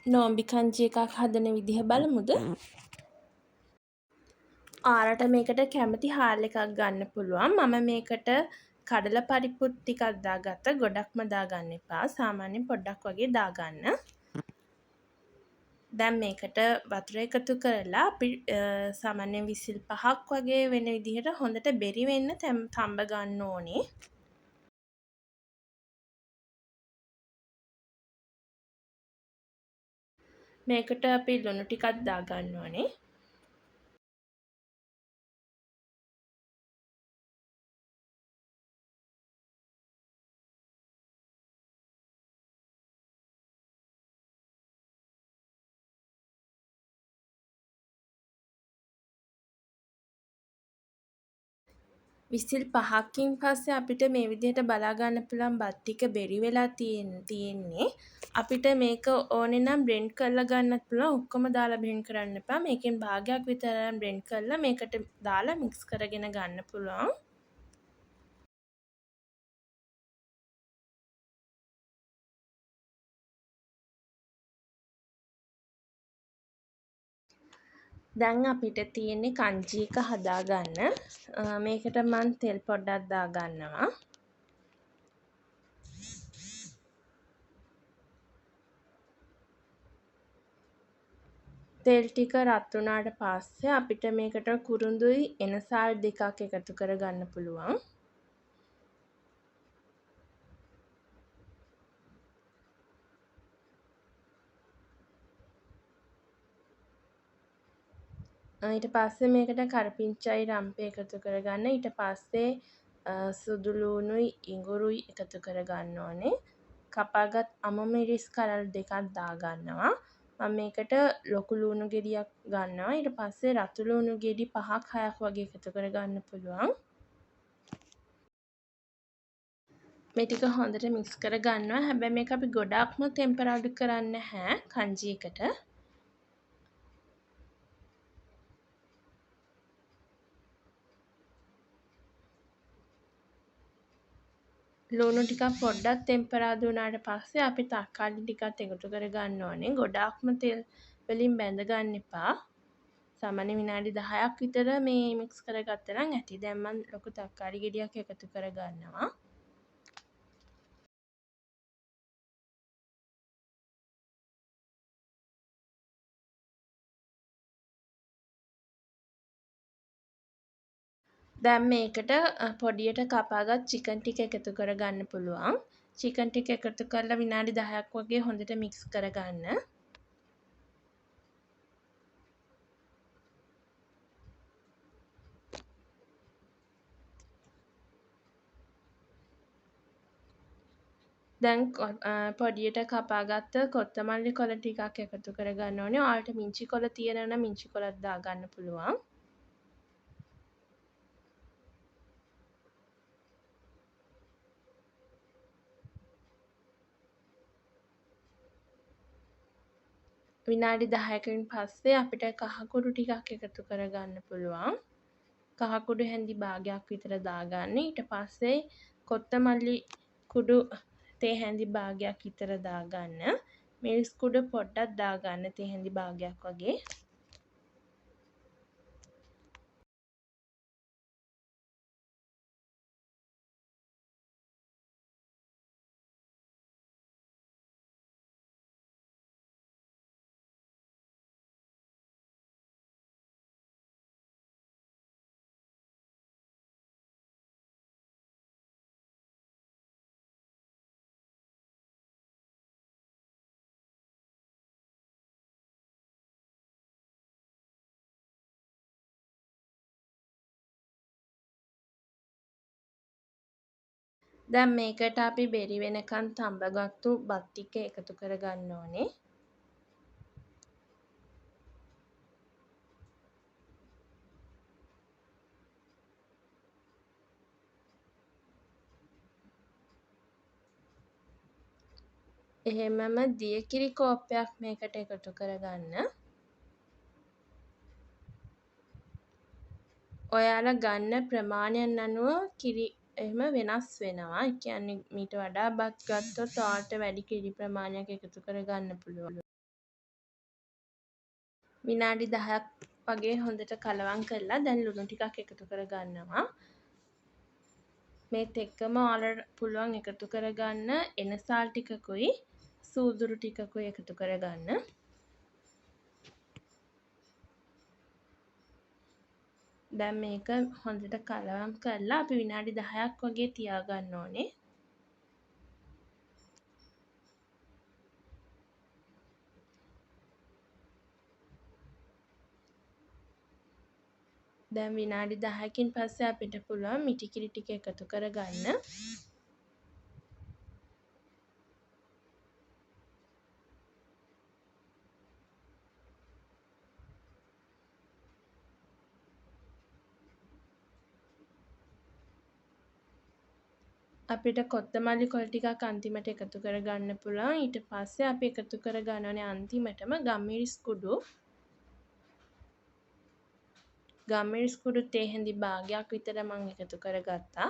නෝම්බි කංචි එකක් හදන විදිහ බලමුද? ආරට මේකට කැමති හාල් එකක් ගන්න පුළුවන්. මම මේකට කඩල පරිප්පුත් ටිකක් දාගත්තා. ගොඩක්ම දාගන්න එපා. සාමාන්‍යයෙන් පොඩ්ඩක් වගේ දාගන්න. දැන් මේකට වතුර එකතු කරලා අපි සාමාන්‍යයෙන් විසිල් 5ක් වගේ වෙන විදිහට හොඳට බෙරි වෙන්න තම්බ ගන්න ඕනේ. මේකට අපි ලුණු ටිකක් දාගන්න ඕනේ. විසිල් 5කින් පස්සේ අපිට මේ විදිහට බලා ගන්න පුළුවන් බත් ටික බෙරි වෙලා තියෙන්නේ. අපිට මේක ඕනේ නම් බ්ලෙන්ඩ් කරලා ගන්නත් පුළුවන්. ඔක්කොම දාලා බ්ලෙන්ඩ් කරන්න එපා. මේකෙන් භාගයක් විතර බ්ලෙන්ඩ් කරලා මේකට දාලා මික්ස් කරගෙන ගන්න පුළුවන්. දැන් අපිට තියෙන්නේ කංචි එක හදාගන්න. මේකට මම තෙල් පොඩ්ඩක් දාගන්නවා. තෙල් ටික රත් වුණාට පස්සේ අපිට මේකට කුරුඳුයි එනසාල් දෙකක් එකතු කරගන්න පුළුවන්. ඊට පස්සේ මේකට කරපිංචායි රම්පය එකතු කරගන්න. ඊට පස්සේ සුදු ලූණුයි ඉඟුරුයි එකතු කරගන්න ඕනේ. කපාගත් අමු මිරිස් කලල් දෙකක් දාගන්නවා. මම මේකට ලොකු ලූණු ගෙඩියක් ගන්නවා. ඊට පස්සේ රතු ලූණු ගෙඩි 5ක් 6ක් වගේ එකතු කරගන්න පුළුවන්. මේ ටික හොඳට මික්ස් කරගන්නවා. හැබැයි මේක අපි ගොඩක්ම ටෙම්පරාදු කරන්නේ නැහැ කංජි එකට. ලුණු ටිකක් පොඩ්ඩක් ටෙම්පරාදු වුණාට පස්සේ අපි තක්කාලි ටිකක් එකතු කරගන්න ඕනේ. ගොඩාක්ම තෙල් වලින් බැඳ ගන්න එපා. සාමාන්‍ය විනාඩි 10ක් විතර මේ මික්ස් කරගත්තා නම් ඇති. දැන් මම ලොකු තක්කාලි ගෙඩියක් එකතු කරගන්නවා. දැන් මේකට පොඩියට කපාගත් චිකන් ටික එකතු කරගන්න පුළුවන්. චිකන් ටික එකතු කරලා විනාඩි 10ක් වගේ හොඳට මික්ස් කරගන්න. දැන් පොඩියට කපාගත්ත කොත්තමල්ලි කොළ ටිකක් එකතු කරගන්න ඕනේ. ඔයාලට මිංචි කොළ තියෙනවා නම් මිංචි කොළත් දාගන්න පුළුවන්. විනාඩි 10කින් පස්සේ අපිට කහ කුඩු ටිකක් එකතු කරගන්න පුළුවන්. කහ කුඩු හැඳි භාගයක් විතර දාගන්න. ඊට පස්සේ කොත්තමල්ලි කුඩු තේ හැඳි භාගයක් විතර දාගන්න. මිරිස් කුඩු පොඩ්ඩක් දාගන්න තේ හැඳි භාගයක් වගේ. දැන් මේකට අපි බෙරි වෙනකන් තඹගත්තු බත් ටික එකතු කරගන්න ඕනේ. එහෙමම දියකිරි කෝප්පයක් මේකට එකතු කරගන්න. ඔයාලා ගන්න ප්‍රමාණයන් අනුව කිරි එහෙම වෙනස් වෙනවා. ඒ කියන්නේ මීට වඩා බත් ගත්තොත් ඔයාලට වැඩි කිරි ප්‍රමාණයක් එකතු කරගන්න පුළුවන්. විනාඩි 10ක් වගේ හොඳට කලවම් කරලා දැන් ලුණු ටිකක් එකතු කරගන්නවා. මේත් එක්කම ඔයාලට පුළුවන් එකතු කරගන්න එනසාල් ටිකකුයි සූදුරු ටිකකුයි එකතු කරගන්න. දැන් මේක හොඳට කලවම් කරලා අපි විනාඩි 10ක් වගේ තියාගන්න ඕනේ. දැන් විනාඩි 10කින් පස්සේ අපිට පුළුවන් මිටිකිරි ටික එකතු කරගන්න. අපිට කොත්තමල්ලි කොළ ටිකක් අන්තිමට එකතු කරගන්න පුළුවන්. ඊට පස්සේ අපි එකතු කරගන්න ඕනේ අන්තිමටම ගම්මිරිස් කුඩු. ගම්මිරිස් කුඩු තේ හැඳි භාගයක් විතර මම එකතු කරගත්තා.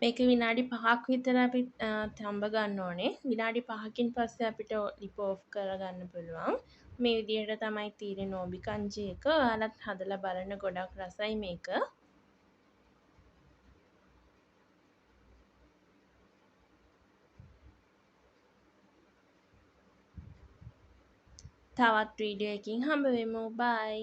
මේක විනාඩි 5ක් විතර අපි තඹ ගන්න ඕනේ. විනාඩි 5කින් පස්සේ අපිට ලිප ඕෆ් කරගන්න පුළුවන්. මේ විදිහට තමයි තියෙන්නේ නෝබි කංජි එක. ඔයාලත් හදලා බලන්න, ගොඩක් රසයි මේක. තවත් වීඩියෝ එකකින් හම්බ වෙමු. බයි.